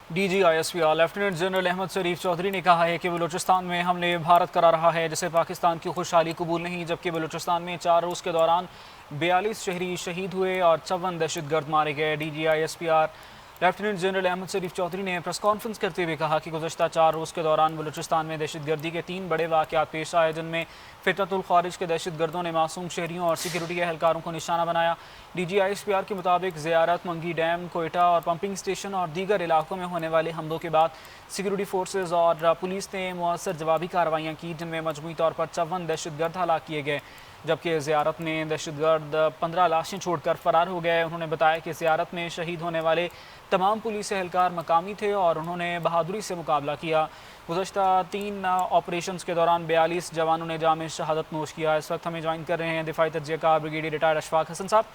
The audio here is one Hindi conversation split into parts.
DGISPR लेफ्टिनेंट जनरल अहमद शरीफ चौधरी ने कहा है कि बलूचिस्तान में हमले भारत करा रहा है जिसे पाकिस्तान की खुशहाली कबूल नहीं, जबकि बलूचिस्तान में 4 रोज़ के दौरान 42 शहरी शहीद हुए और 54 दहशतगर्द मारे गए। DGISPR लेफ्टिनेंट जनरल अहमद शरीफ चौधरी ने प्रेस कॉन्फ्रेंस करते हुए कहा कि गुज़श्ता 4 रोज़ के दौरान बलूचिस्तान में दहशतगर्दी के 3 बड़े वाक़यात पेश आए, जिनमें फितरतुल खारिज के दहशतगर्दों ने मासूम शहरियों और सिक्योरिटी एहलकारों को निशाना बनाया। DGISPR के मुताबिक ज़ियारत, मंगी डैम, कोयटा और पंपिंग स्टेशन और दीगर इलाकों में होने वाले हमलों के बाद सिक्योरिटी फोर्सेज और पुलिस ने मुअस्सर जवाबी कार्रवाइयाँ की, जिनमें मजमूई तौर पर 54 दहशतगर्द हलाक किए गए, जबकि ज़ियारत में दहशतगर्द 15 लाशें छोड़कर फरार हो गए। उन्होंने बताया कि ज़ियारत में शहीद होने वाले तमाम पुलिस एहलकार मकामी थे और उन्होंने बहादुरी से मुकाबला किया। गुज़श्ता 3 ऑपरेशंस के दौरान 42 जवानों ने जामे शहादत नोश किया। इस वक्त हमें ज्वाइन कर रहे हैं दिफाई तज्ज़ियाकार ब्रिगेडियर रिटायर्ड अशफाक हसन साहब।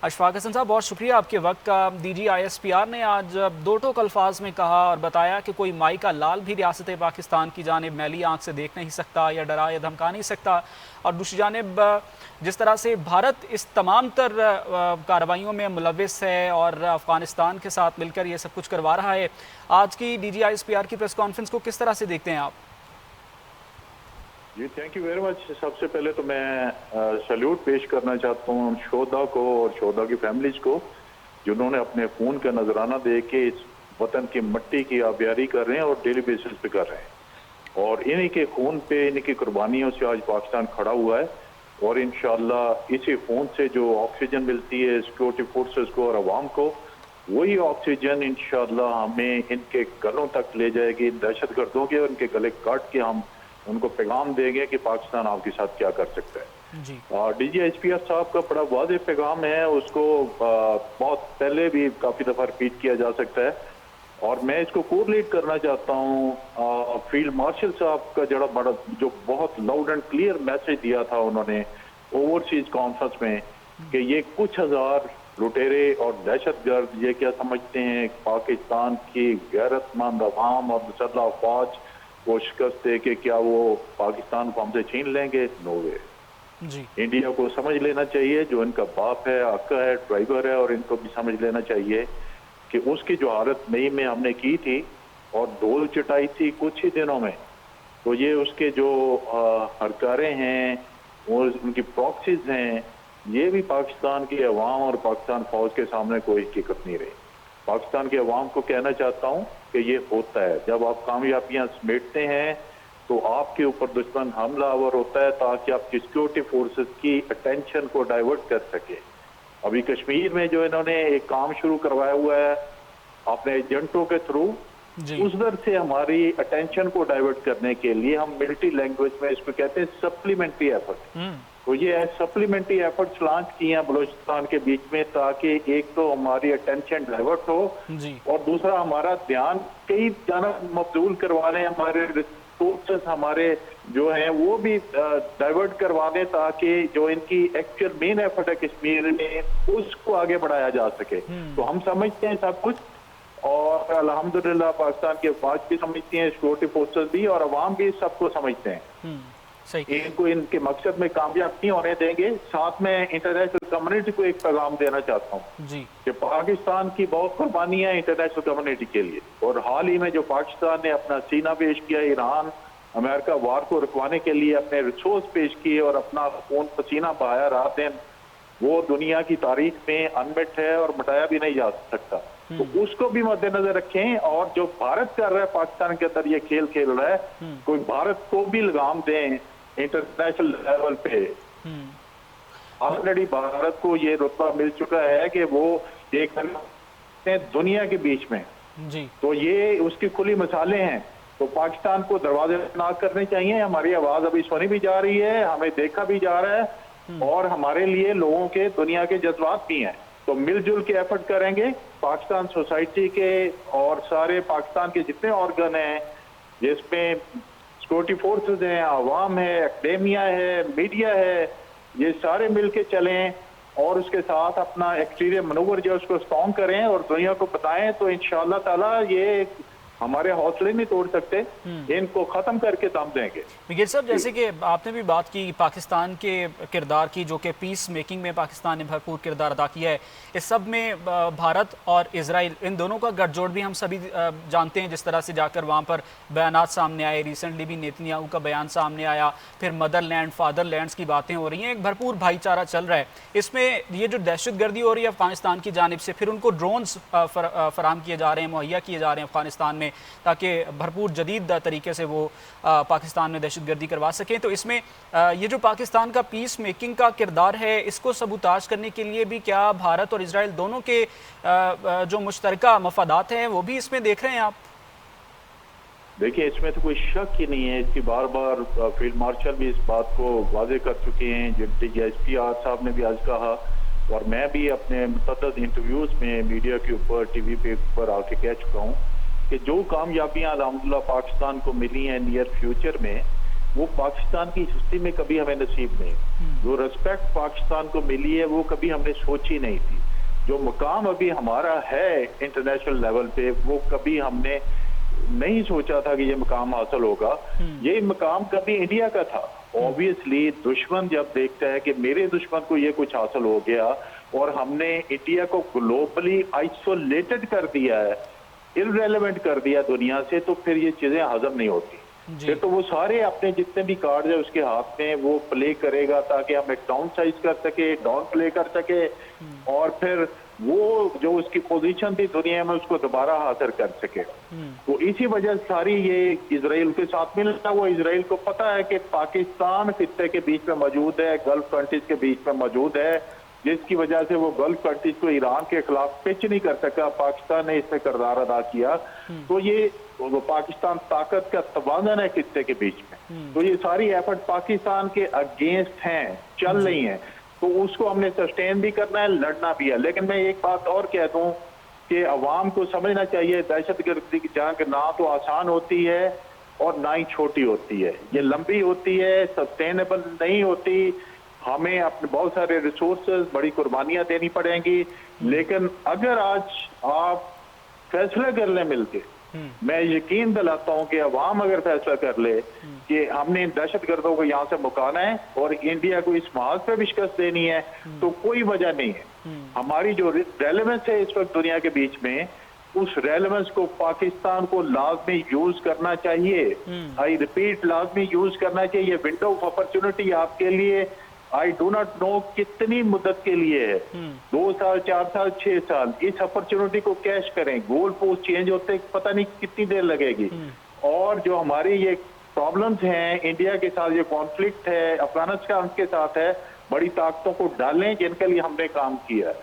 अशफाक हसन साहब, बहुत शुक्रिया आपके वक्त का। DGISPR ने आज दो टोक अल्फाज में कहा और बताया कि कोई माई का लाल भी रियासत पाकिस्तान की जानिब मैली आंख से देख नहीं सकता या डरा या धमका नहीं सकता, और दूसरी जानिब जिस तरह से भारत इस तमाम तर कार्रवाइयों में मुलविस है और अफगानिस्तान के साथ मिलकर ये सब कुछ करवा रहा है, आज की DGISPR की प्रेस कॉन्फ्रेंस को किस तरह से देखते हैं आप? जी, थैंक यू वेरी मच। सबसे पहले तो मैं सैल्यूट पेश करना चाहता हूँ शोधा को और शोधा की फैमिलीज को, जिन्होंने अपने खून का नजराना दे के इस वतन की मिट्टी की आबियारी कर रहे हैं और डेली बेसिस पे कर रहे हैं, और इन्हीं के खून पे, इन्हीं की कुर्बानियों से आज पाकिस्तान खड़ा हुआ है। और इंशाअल्लाह इसी खून से जो ऑक्सीजन मिलती है सिक्योरिटी फोर्सेस को और अवाम को, वही ऑक्सीजन इंशाअल्लाह हमें इनके गलों तक ले जाएगी, दहशत गर्दों के, और इनके गले काट के हम उनको पैगाम देंगे कि पाकिस्तान आपके साथ क्या कर सकता है। जी। DGISPR साहब का बड़ा वाज़ेह पैगाम है, उसको बहुत पहले भी काफ़ी दफ़ा रिपीट किया जा सकता है, और मैं इसको कोरिलेट करना चाहता हूँ फील्ड मार्शल साहब का जो बहुत लाउड एंड क्लियर मैसेज दिया था उन्होंने ओवरसीज कॉन्फ्रेंस में, कि ये कुछ हजार लुटेरे और दहशतगर्द ये क्या समझते हैं पाकिस्तान की गैरतमंद अवाम और मुसल्लह फौज को शिकस्त दे के क्या वो पाकिस्तान को हमसे छीन लेंगे? नो वे। जी। इंडिया को समझ लेना चाहिए, जो इनका बाप है, आका है, ड्राइवर है, और इनको भी समझ लेना चाहिए कि उसकी जो हालत मई में हमने की थी और ढोल चटाई थी कुछ ही दिनों में, तो ये उसके जो हरकारें हैं और उनकी प्रॉक्सीज हैं, ये भी पाकिस्तान की अवाम और पाकिस्तान फौज के सामने कोई हकीकत नहीं रही। पाकिस्तान के अवाम को कहना चाहता हूँ कि ये होता है, जब आप कामयाबियां समेटते हैं तो आपके ऊपर दुश्मन हमलावर होता है ताकि आपकी सिक्योरिटी फोर्सेस की अटेंशन को डाइवर्ट कर सके। अभी कश्मीर में जो इन्होंने एक काम शुरू करवाया हुआ है अपने एजेंटों के थ्रू, उधर से हमारी अटेंशन को डाइवर्ट करने के लिए हम मिलिट्री लैंग्वेज में इसको कहते हैं सप्लीमेंट्री एफर्ट। तो ये सप्लीमेंट्री एफर्ट्स लॉन्च किए हैं बलूचिस्तान के बीच में, ताकि एक तो हमारी अटेंशन डाइवर्ट हो और दूसरा हमारा ध्यान कई जानब मबजूल करवा लें, हमारे रिसोर्सेस हमारे जो हैं वो भी डाइवर्ट करवा दें, ताकि जो इनकी एक्चुअल मेन एफर्ट है कश्मीर में उसको आगे बढ़ाया जा सके। तो हम समझते हैं सब कुछ, और अल्हम्दुलिल्लाह पाकिस्तान के फौज भी समझती हैं, सिक्योरिटी फोर्सेस भी और अवाम भी सबको समझते हैं। इनको इनके मकसद में कामयाब नहीं होने देंगे। साथ में इंटरनेशनल कम्युनिटी को एक पैगाम देना चाहता हूँ कि पाकिस्तान की बहुत कुर्बानियां इंटरनेशनल कम्युनिटी के लिए, और हाल ही में जो पाकिस्तान ने अपना सीना पेश किया, ईरान अमेरिका वार को रुकवाने के लिए अपने रिसोर्स पेश किए और अपना खून पसीना बहाया रात दिन, वो दुनिया की तारीख में अनमिट है और मिटाया भी नहीं जा सकता। तो उसको भी मद्देनजर रखें, और जो भारत कर रहा है पाकिस्तान के अंदर ये खेल खेल रहा है, कोई भारत को भी लगाम दें इंटरनेशनल लेवल पे। ऑलरेडी भारत को ये रुतबा मिल चुका है कि वो एक दुनिया के बीच में, तो ये उसकी खुली मिसालें हैं। तो पाकिस्तान को दरवाजे ना करने चाहिए। हमारी आवाज अभी सुनी भी जा रही है, हमें देखा भी जा रहा है, और हमारे लिए लोगों के दुनिया के जज्बात भी हैं। तो मिलजुल के एफर्ट करेंगे पाकिस्तान सोसाइटी के और सारे पाकिस्तान के जितने ऑर्गन हैं, जिसमें सिक्योरिटी फोर्सेस हैं, आवाम है, एकेडेमिया है, मीडिया है, ये सारे मिलके चलें और उसके साथ अपना एक्सटीरियर मनोवर जो उसको स्ट्रॉन्ग करें और दुनिया को बताएं। तो इंशाअल्लाह ताला ये हमारे हौसले नहीं तोड़ सकते, इनको खत्म करके दम देंगे। मिगेल साहब, जैसे कि आपने भी बात की पाकिस्तान के किरदार की, जो कि पीस मेकिंग में पाकिस्तान ने भरपूर किरदार अदा किया है, इस सब में भारत और इजराइल इन दोनों का गठजोड़ भी हम सभी जानते हैं। जिस तरह से जाकर वहाँ पर बयानात सामने आए, रिसेंटली भी नेतन्याहू का बयान सामने आया, फिर मदरलैंड फादरलैंड्स की बातें हो रही हैं, एक भरपूर भाईचारा चल रहा है। इसमें ये जो दहशतगर्दी हो रही है अफगानिस्तान की जानिब से, फिर उनको ड्रोन्स फराहम किए जा रहे हैं, मुहैया किए जा रहे हैं अफगानिस्तान में, ताकि भरपूर जदीद तरीके से वो पाकिस्तान में दहशतगर्दी करवा सकें। तो इसमें ये जो पाकिस्तान का पीस मेकिंग का किरदार है, इसको सबूताज करने के लिए भी क्या भारत और इजराइल दोनों के जो मुश्तरका मफादात हैं वो भी इसमें देख रहे हैं आप? देखिए, इसमें तो कोई शक ही नहीं है। इसकी बार बार फील्ड मार्शल भी इस बात को वाजे कर चुके हैं, DGSP साहब ने भी आज कहा, और मैं भी अपने मुतअद्दिद इंटरव्यूज में मीडिया के ऊपर, टीवी पे ऊपर आके कह चुका हूँ कि जो कामयाबियां अल्हम्दुलिल्लाह पाकिस्तान को मिली हैं नियर फ्यूचर में, वो पाकिस्तान की हिस्ट्री में कभी हमें नसीब नहीं। जो रिस्पेक्ट पाकिस्तान को मिली है वो कभी हमने सोची नहीं थी। जो मुकाम अभी हमारा है इंटरनेशनल लेवल पे, वो कभी हमने नहीं सोचा था कि ये मुकाम हासिल होगा। ये मुकाम कभी इंडिया का था। ऑब्वियसली दुश्मन जब देखता है कि मेरे दुश्मन को ये कुछ हासिल हो गया और हमने इंडिया को ग्लोबली आइसोलेटेड कर दिया है, इररेलेवेंट कर दिया दुनिया से, तो फिर ये चीजें हजम नहीं होती। फिर तो वो सारे अपने जितने भी कार्ड है उसके हाथ में वो प्ले करेगा ताकि हम एक डाउन साइज कर सके, डाउन प्ले कर सके, और फिर वो जो उसकी पोजीशन थी दुनिया में उसको दोबारा हासिल कर सके। तो इसी वजह से सारी ये इजराइल के साथ मिलता हुआ, इजराइल को पता है कि पाकिस्तान खित्ते के बीच में मौजूद है, गल्फ कंट्रीज के बीच में मौजूद है, जिसकी वजह से वो गल्फ कंट्रीज को ईरान के खिलाफ पिच नहीं कर सका। पाकिस्तान ने इसमें किरदार अदा किया। तो ये वो पाकिस्तान ताकत का तवाज़ुन है खित्ते के बीच में। तो ये सारी एफर्ट पाकिस्तान के अगेंस्ट हैं, चल रही हैं, तो उसको हमने सस्टेन भी करना है, लड़ना भी है। लेकिन मैं एक बात और कह दूं कि अवाम को समझना चाहिए, दहशतगर्दी की जंग ना तो आसान होती है और ना ही छोटी होती है। ये लंबी होती है, सस्टेनेबल नहीं होती। हमें अपने बहुत सारे रिसोर्सेज, बड़ी कुर्बानियां देनी पड़ेंगी। लेकिन अगर आज आप फैसला कर ले मिलके, मैं यकीन दिलाता हूं कि अवाम अगर फैसला कर ले कि हमने दहशतगर्दों को यहाँ से मुकाना है और इंडिया को इस महाज पे भी शिकस्त देनी है, तो कोई वजह नहीं है। हमारी जो रेलेवेंस है इस वक्त दुनिया के बीच में, उस रेलेवेंस को पाकिस्तान को लाजमी यूज करना चाहिए। आई रिपीट, लाजमी यूज करना चाहिए। विंडो ऑफ अपॉर्चुनिटी आपके लिए, आई डू नॉट नो कितनी मुद्दत के लिए है, 2 साल, 4 साल, 6 साल। इस अपॉर्चुनिटी को कैश करें। गोल पोस्ट चेंज होते पता नहीं कितनी देर लगेगी। और जो हमारी ये प्रॉब्लम्स हैं, इंडिया के साथ ये कॉन्फ्लिक्ट है, अफगानिस्तान के साथ है, बड़ी ताकतों को डालें जिनके लिए हमने काम किया,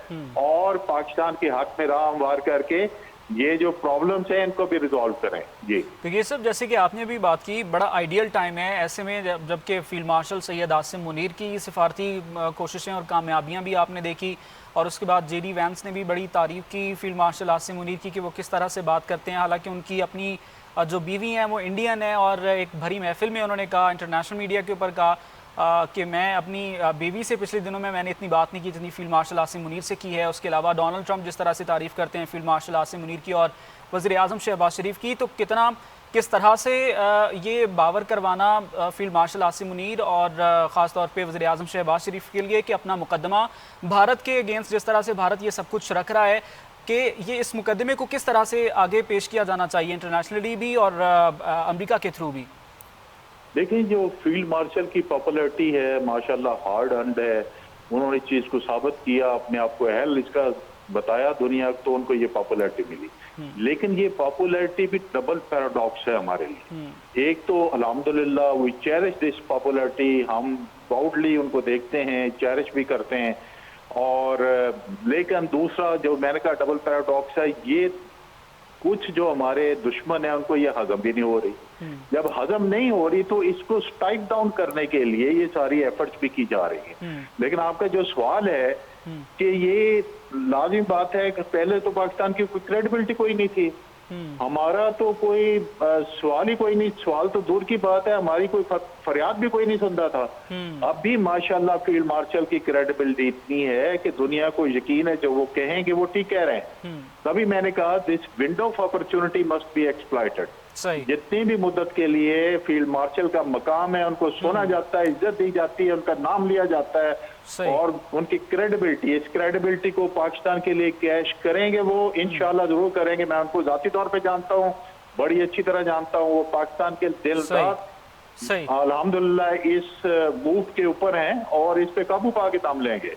और पाकिस्तान के हक में राह हमवार करके ये जो प्रॉब्लम्स हैं इनको भी रिजॉल्व करें। जी, तो ये सब जैसे कि आपने भी बात की, बड़ा आइडियल टाइम है ऐसे में, जबकि फील्ड मार्शल सैयद आसिम मुनीर की सिफारती कोशिशें और कामयाबियां भी आपने देखी, और उसके बाद JD वैंस ने भी बड़ी तारीफ की फील्ड मार्शल आसिम मुनीर की कि वो किस तरह से बात करते हैं। हालांकि उनकी अपनी जो बीवी हैं वो इंडियन है, और एक भरी महफिल में उन्होंने कहा, इंटरनेशनल मीडिया के ऊपर कहा कि मैं अपनी बीवी से पिछले दिनों में मैंने इतनी बात नहीं की जितनी फील्ड मार्शल आसिम मुनीर से की है। उसके अलावा डोनाल्ड ट्रंप जिस तरह से तारीफ़ करते हैं फील्ड मार्शल आसिम मुनीर की, और वज़ीर आज़म शहबाज शरीफ की, तो किस तरह से ये बावर करवाना फील्ड मार्शल आसिम मुनीर और ख़ास तौर पे वज़ीर आज़म शहबाज शरीफ के लिए कि अपना मुकदमा भारत के अगेंस्ट, जिस तरह से भारत ये सब कुछ रख रहा है, कि ये इस मुकदमे को किस तरह से आगे पेश किया जाना चाहिए इंटरनेशनली भी और अमेरिका के थ्रू भी? देखिए, जो फील्ड मार्शल की पॉपुलैरिटी है माशाल्लाह हार्ड अर्न्ड है। उन्होंने इस चीज को साबित किया, अपने आप को अहल इसका बताया दुनिया, तो उनको ये पॉपुलैरिटी मिली। लेकिन ये पॉपुलैरिटी भी डबल पैराडॉक्स है हमारे लिए। एक तो अल्हम्दुलिल्लाह वी चेरिश दिस पॉपुलैरिटी, हम प्राउडली उनको देखते हैं, चेरिश भी करते हैं। और लेकिन दूसरा जो मैंने कहा डबल पैराडॉक्स है, ये कुछ जो हमारे दुश्मन है उनको ये हजम भी नहीं हो रही। जब हजम नहीं हो रही तो इसको स्ट्राइक डाउन करने के लिए ये सारी एफर्ट्स भी की जा रही है। लेकिन आपका जो सवाल है कि ये लाजिम बात है कि पहले तो पाकिस्तान की कोई क्रेडिबिलिटी कोई नहीं थी, हमारा तो कोई सवाल ही कोई नहीं, सवाल तो दूर की बात है, हमारी कोई फरियाद भी कोई नहीं सुनता था। अब भी माशाल्लाह फील्ड मार्शल की क्रेडिबिलिटी इतनी है कि दुनिया को यकीन है जो वो कहें कि वो ठीक कह रहे हैं। तभी मैंने कहा this window of opportunity must be exploited. सही। जितनी भी मुद्दत के लिए फील्ड मार्शल का मकाम है, उनको सुना जाता है, इज्जत दी जाती है, उनका नाम लिया जाता है सही। और उनकी क्रेडिबिलिटी, इस क्रेडिबिलिटी को पाकिस्तान के लिए कैश करेंगे वो, इंशाल्लाह जरूर करेंगे। मैं उनको जाती तौर पे जानता हूँ, बड़ी अच्छी तरह जानता हूँ, वो पाकिस्तान के दिल रात सही। अल्हम्दुलिल्लाह इस मूव के ऊपर हैं और इस पे काबू पा के दम लेंगे।